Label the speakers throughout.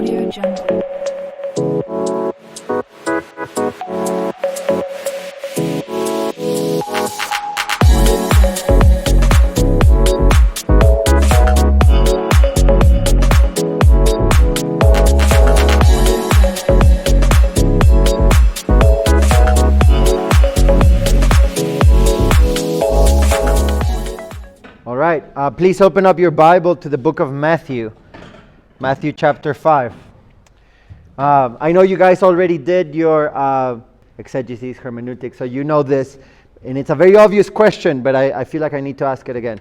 Speaker 1: Audio Jungle.
Speaker 2: All right, please open up your Bible to the book of Matthew chapter 5. I know you guys already did your exegesis, hermeneutics, so you know this, and it's a very obvious question, but I feel like I need to ask it again.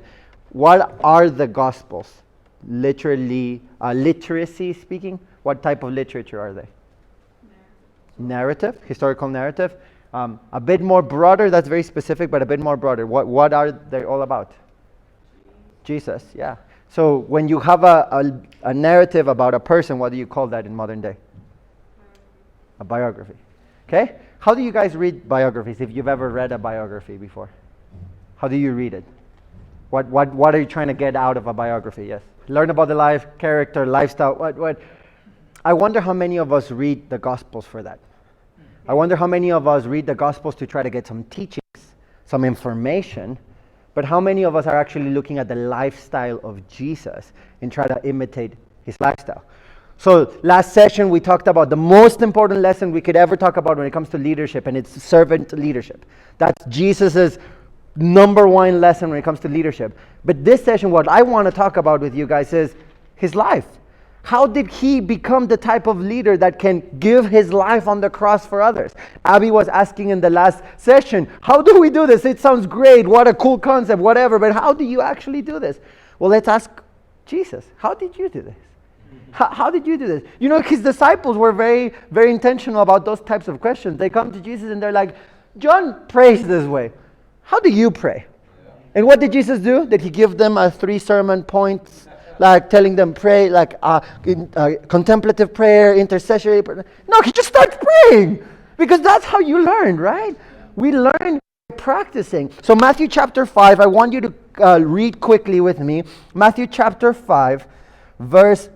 Speaker 2: What are the Gospels? Literally, literacy speaking, what type of literature are they? Narrative, historical narrative. A bit more broader, that's very specific, but a bit more broader. What are they all about? Jesus, yeah. So when you have a narrative about a person, what do you call that in modern day? A biography. Okay? How do you guys read biographies if you've ever read a biography before? How do you read it? What are you trying to get out of a biography? Yes. Learn about the life, character, lifestyle. What? I wonder how many of us read the Gospels for that. I wonder how many of us read the Gospels to try to get some teachings, some information. But how many of us are actually looking at the lifestyle of Jesus and try to imitate his lifestyle? So last session we talked about the most important lesson we could ever talk about when it comes to leadership, and it's servant leadership. That's Jesus's number one lesson when it comes to leadership. But this session, what I want to talk about with you guys is his life. How did he become the type of leader that can give his life on the cross for others? Abby was asking in the last session, how do we do this? It sounds great. What a cool concept, whatever. But how do you actually do this? Well, let's ask Jesus. How did you do this? How did you do this? You know, his disciples were very, very intentional about those types of questions. They come to Jesus and they're like, John prays this way. How do you pray? And what did Jesus do? Did he give them 3 sermon points? Like telling them pray, like contemplative prayer, intercessory prayer. No, he just starts praying. Because that's how you learn, right? We learn by practicing. So Matthew chapter 5, I want you to read quickly with me. Matthew chapter 5, verse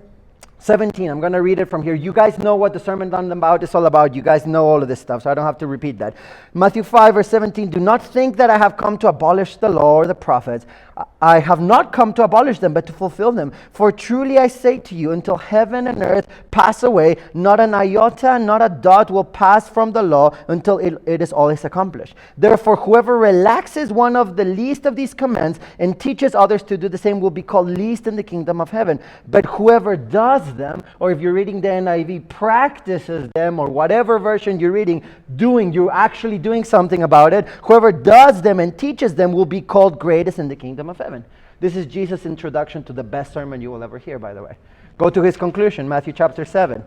Speaker 2: 17. I'm going to read it from here. You guys know what the sermon on about is all about. You guys know all of this stuff, so I don't have to repeat that. Matthew 5, verse 17. Do not think that I have come to abolish the law or the prophets. I have not come to abolish them, but to fulfill them. For truly I say to you, until heaven and earth pass away, not an iota, not a dot will pass from the law until it is all is accomplished. Therefore, whoever relaxes one of the least of these commands and teaches others to do the same will be called least in the kingdom of heaven. But whoever does them, or if you're reading the NIV, practices them, or whatever version you're reading, you're actually doing something about it. Whoever does them and teaches them will be called greatest in the kingdom of heaven. This is Jesus' introduction to the best sermon you will ever hear, by the way. Go to his conclusion, Matthew chapter 7.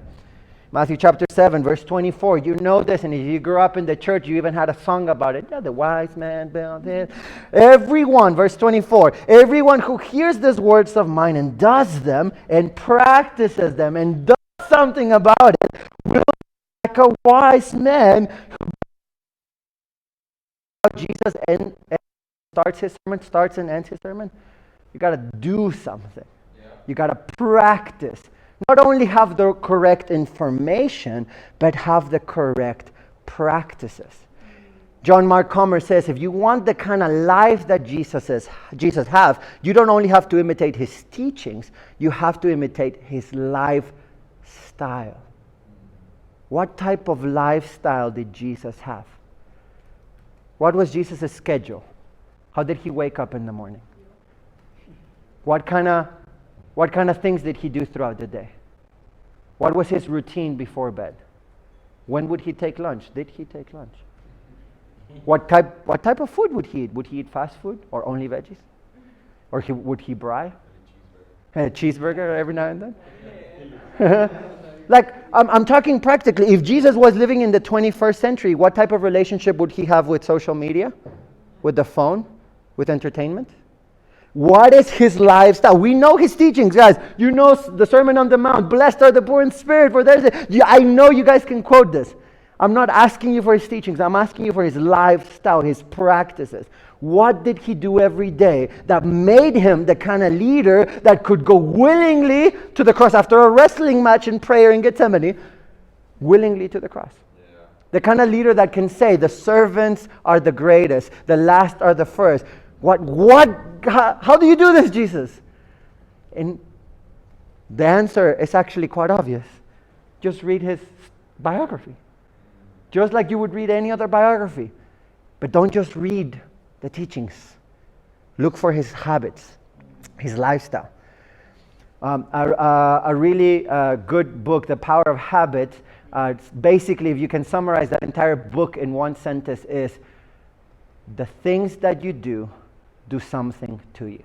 Speaker 2: Matthew chapter 7, verse 24. You know this, and if you grew up in the church, you even had a song about it. Yeah, the wise man built it. Everyone, verse 24, everyone who hears these words of mine and does them and practices them and does something about it will be like a wise man who Jesus and starts and ends his sermon. You got to do something. Yeah. You got to practice. Not only have the correct information, but have the correct practices. John Mark Comer says, if you want the kind of life that Jesus have, you don't only have to imitate his teachings, you have to imitate his lifestyle. What type of lifestyle did Jesus have? What was Jesus' schedule? How did he wake up in the morning? What kind of things did he do throughout the day? What was his routine before bed? When would he take lunch? Did he take lunch? What type of food would he eat? Would he eat fast food or only veggies? Or would he braai? A cheeseburger every now and then? Like, I'm talking practically. If Jesus was living in the 21st century, what type of relationship would he have with social media? With the phone? With entertainment? What is his lifestyle? We know his teachings, guys. You know the Sermon on the Mount. Blessed are the poor in spirit, for there's I know you guys can quote this. I'm not asking you for his teachings. I'm asking you for his lifestyle, his practices. What did he do every day that made him the kind of leader that could go willingly to the cross after a wrestling match in prayer in Gethsemane, willingly to the cross? Yeah. The kind of leader that can say, the servants are the greatest, the last are the first. How do you do this, Jesus? And the answer is actually quite obvious. Just read his biography. Just like you would read any other biography. But don't just read the teachings. Look for his habits, his lifestyle. A really good book, The Power of Habit, it's basically, if you can summarize that entire book in one sentence, is the things that you do something to you.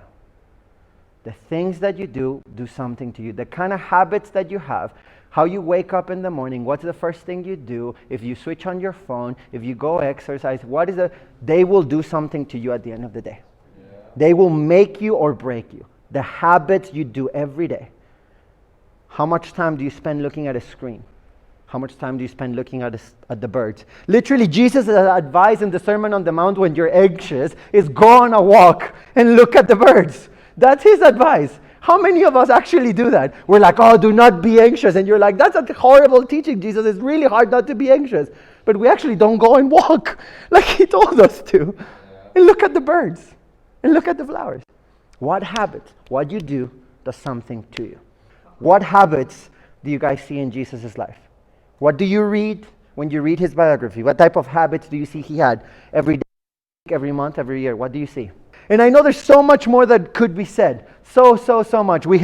Speaker 2: The things that you do something to you. The kind of habits that you have, how you wake up in the morning, what's the first thing you do, if you switch on your phone, if you go exercise, they will do something to you at the end of the day. Yeah. They will make you or break you. The habits you do every day. How much time do you spend looking at a screen? How much time do you spend looking at the birds? Literally, Jesus' advice in the Sermon on the Mount when you're anxious is go on a walk and look at the birds. That's his advice. How many of us actually do that? We're like, oh, do not be anxious. And you're like, that's a horrible teaching, Jesus. It's really hard not to be anxious. But we actually don't go and walk like he told us to. Yeah. And look at the birds. And look at the flowers. What habits, what you do, does something to you. What habits do you guys see in Jesus' life? What do you read when you read his biography? What type of habits do you see he had every day, every month, every year? What do you see? And I know there's so much more that could be said. So much. We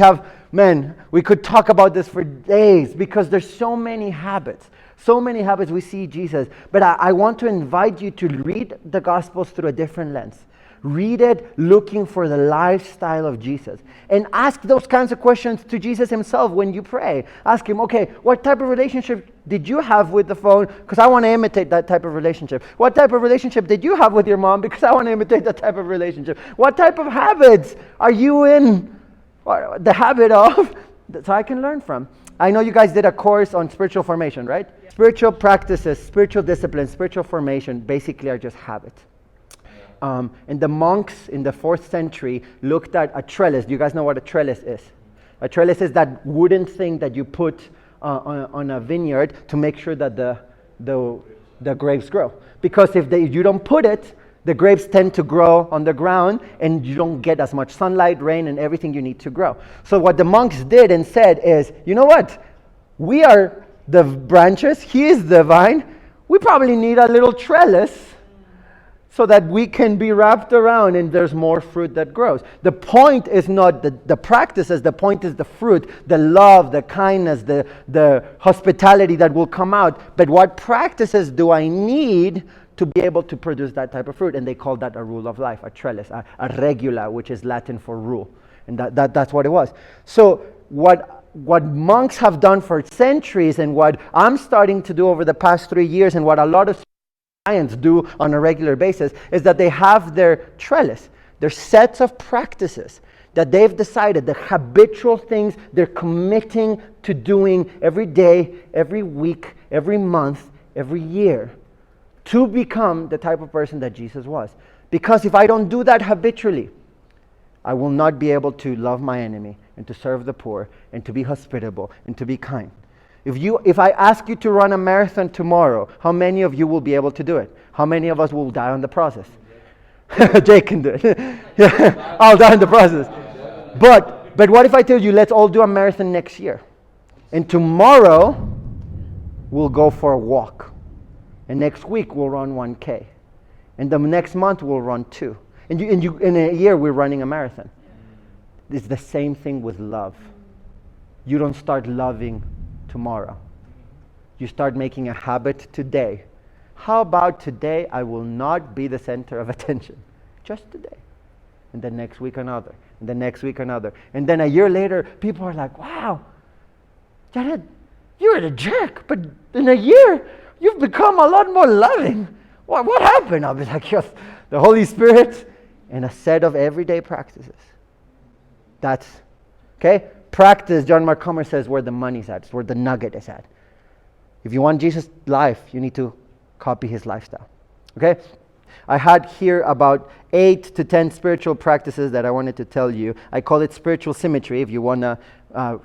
Speaker 2: could talk about this for days because there's so many habits. So many habits we see Jesus. But I want to invite you to read the Gospels through a different lens. Read it looking for the lifestyle of Jesus. And ask those kinds of questions to Jesus himself when you pray. Ask him, okay, what type of relationship did you have with the phone? Because I want to imitate that type of relationship. What type of relationship did you have with your mom? Because I want to imitate that type of relationship. What type of habits are you in the habit of? So I can learn from. I know you guys did a course on spiritual formation, right? Yeah. Spiritual practices, spiritual disciplines, spiritual formation basically are just habits. And the monks in the 4th century looked at a trellis. Do you guys know what a trellis is? A trellis is that wooden thing that you put on a vineyard to make sure that the grapes grow. Because if you don't put it, the grapes tend to grow on the ground and you don't get as much sunlight, rain, and everything you need to grow. So what the monks did and said is, you know what? We are the branches. He is the vine. We probably need a little trellis so that we can be wrapped around and there's more fruit that grows. The point is not the practices, the point is the fruit, the love, the kindness, the hospitality that will come out. But what practices do I need to be able to produce that type of fruit? And they call that a rule of life, a trellis, a regula, which is Latin for rule. And that's what it was. So what monks have done for centuries and what I'm starting to do over the past 3 years and what a lot of science do on a regular basis is that they have their trellis, their sets of practices that they've decided, the habitual things they're committing to doing every day, every week, every month, every year to become the type of person that Jesus was. Because if I don't do that habitually, I will not be able to love my enemy and to serve the poor and to be hospitable and to be kind. If I ask you to run a marathon tomorrow, how many of you will be able to do it? How many of us will die on the process? Jake can do it. I'll die in the process. But what if I tell you, let's all do a marathon next year? And tomorrow, we'll go for a walk. And next week, we'll run 1K. And the next month, we'll run 2. And in a year, we're running a marathon. It's the same thing with love. You don't start loving tomorrow. You start making a habit today. How about today I will not be the center of attention? Just today. And then next week another. And then next week another. And then a year later, people are like, wow, Jared, you were a jerk, but in a year, you've become a lot more loving. What happened? I'll be like, yes, the Holy Spirit and a set of everyday practices. That's, okay? Practice, John Mark Comer says, where the money's at. It's where the nugget is at. If you want Jesus' life, you need to copy his lifestyle. Okay? I had here about 8 to 10 spiritual practices that I wanted to tell you. I call it spiritual symmetry. If you want to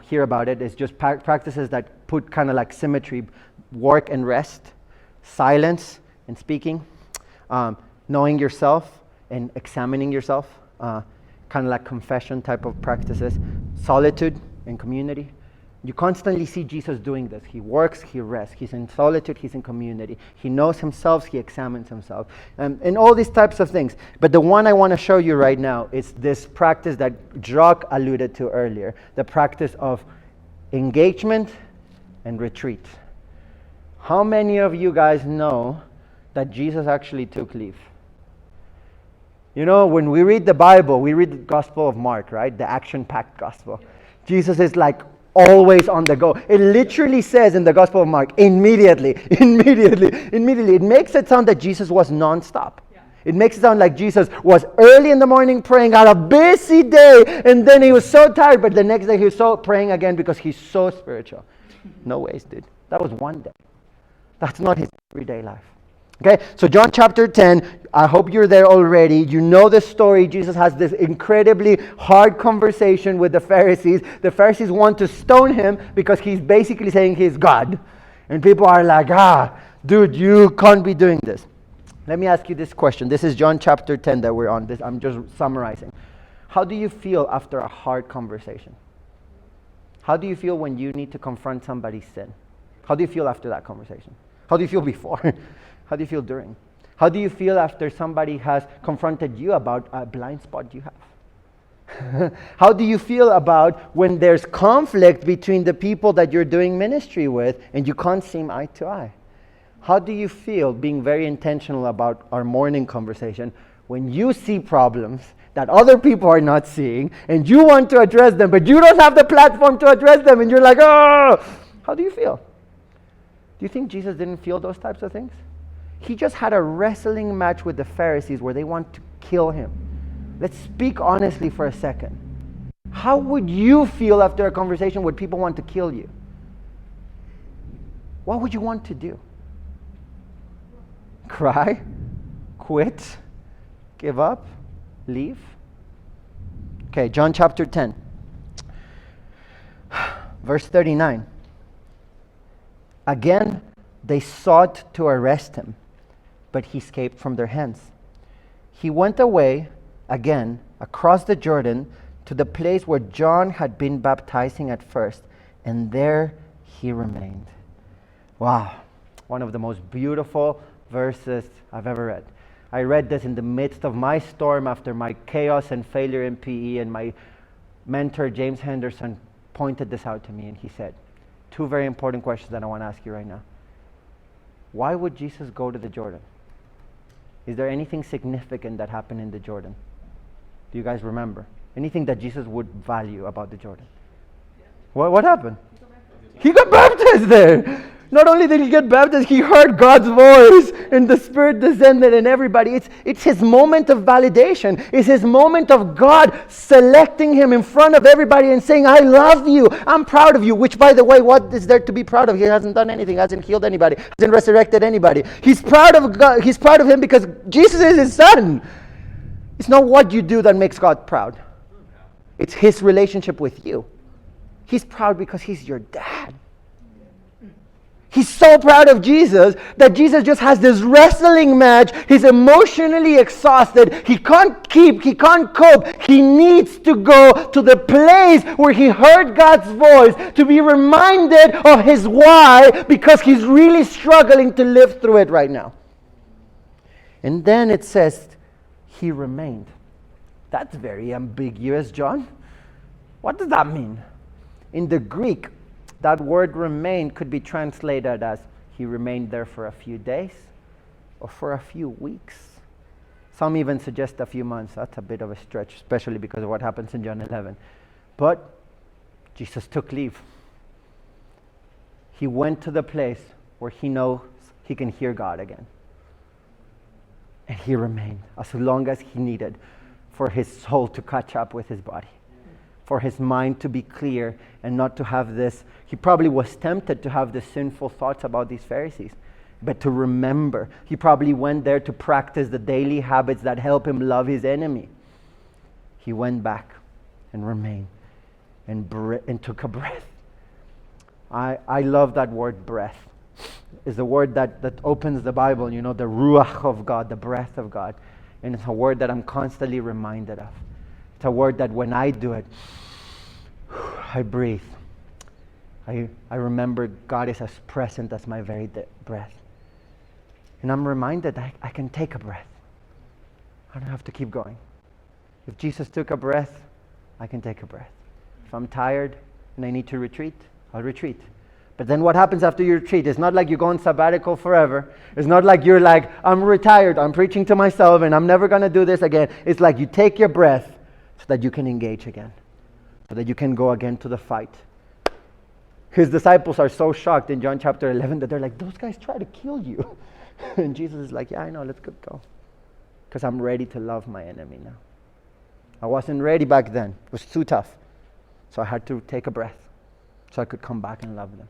Speaker 2: hear about it, it's just practices that put kind of like symmetry, work and rest, silence and speaking, knowing yourself and examining yourself, kind of like confession type of practices, solitude and community. You constantly see Jesus doing this. He works, he rests. He's in solitude, he's in community. He knows himself, he examines himself. And all these types of things. But the one I want to show you right now is this practice that Jacques alluded to earlier. The practice of engagement and retreat. How many of you guys know that Jesus actually took leave? You know, when we read the Bible, we read the Gospel of Mark, right? The action-packed Gospel. Jesus is like always on the go. It literally says in the Gospel of Mark, immediately. It makes it sound that Jesus was non-stop. Yeah. It makes it sound like Jesus was early in the morning praying, had a busy day, and then he was so tired, but the next day he was so praying again because he's so spiritual. No ways, dude. That was one day. That's not his everyday life. Okay, so John chapter 10, I hope you're there already. You know the story. Jesus has this incredibly hard conversation with the Pharisees. The Pharisees want to stone him because he's basically saying he's God. And people are like, dude, you can't be doing this. Let me ask you this question. This is John chapter 10 that we're on. I'm just summarizing. How do you feel after a hard conversation? How do you feel when you need to confront somebody's sin? How do you feel after that conversation? How do you feel before? How do you feel during? How do you feel after somebody has confronted you about a blind spot you have? How do you feel about when there's conflict between the people that you're doing ministry with and you can't seem eye to eye? How do you feel, being very intentional about our morning conversation, when you see problems that other people are not seeing and you want to address them, but you don't have the platform to address them and you're like, oh! How do you feel? Do you think Jesus didn't feel those types of things? He just had a wrestling match with the Pharisees where they want to kill him. Let's speak honestly for a second. How would you feel after a conversation where people want to kill you? What would you want to do? Cry? Quit? Give up? Leave? Okay, John chapter 10. Verse 39. Again, they sought to arrest him, but he escaped from their hands. He went away again across the Jordan to the place where John had been baptizing at first, and there he remained. Wow, one of the most beautiful verses I've ever read. I read this in the midst of my storm after my chaos and failure in PE, and my mentor, James Henderson, pointed this out to me, and he said, 2 very important questions that I want to ask you right now. Why would Jesus go to the Jordan? Is there anything significant that happened in the Jordan? Do you guys remember? Anything that Jesus would value about the Jordan? Yeah. What happened? He got baptized there. Not only did he get baptized, he heard God's voice and the Spirit descended and everybody. It's his moment of validation. It's his moment of God selecting him in front of everybody and saying, I love you. I'm proud of you. Which, by the way, what is there to be proud of? He hasn't done anything. Hasn't healed anybody. Hasn't resurrected anybody. He's proud of God. He's proud of him because Jesus is his son. It's not what you do that makes God proud. It's his relationship with you. He's proud because he's your dad. He's so proud of Jesus that Jesus just has this wrestling match. He's emotionally exhausted. He can't cope. He needs to go to the place where he heard God's voice to be reminded of his why, because he's really struggling to live through it right now. And then it says, he remained. That's very ambiguous, John. What does that mean? In the Greek, that word remain could be translated as he remained there for a few days or for a few weeks. Some even suggest a few months. That's a bit of a stretch, especially because of what happens in John 11. But Jesus took leave. He went to the place where he knows he can hear God again. And he remained as long as he needed for his soul to catch up with his body, for his mind to be clear and not to have this. He probably was tempted to have the sinful thoughts about these Pharisees. but to remember. He probably went there to practice the daily habits that help him love his enemy. He went back and remained and took a breath. I love that word, breath. It's the word that opens the Bible, the ruach of God, the breath of God. And it's a word that I'm constantly reminded of. It's a word that when I do it, I breathe. I remember God is as present as my very breath. And I'm reminded that I can take a breath. I don't have to keep going. If Jesus took a breath, I can take a breath. If I'm tired and I need to retreat, I'll retreat. But then what happens after you retreat? It's not like you go on sabbatical forever. It's not like you're like, I'm retired, I'm preaching to myself, and I'm never going to do this again. It's like you take your breath so that you can engage again, so that you can go again to the fight. His disciples are so shocked in John chapter 11 that they're like, those guys try to kill you. And Jesus is like, yeah, I know, let's go. Because I'm ready to love my enemy now. I wasn't ready back then. It was too tough. So I had to take a breath so I could come back and love them.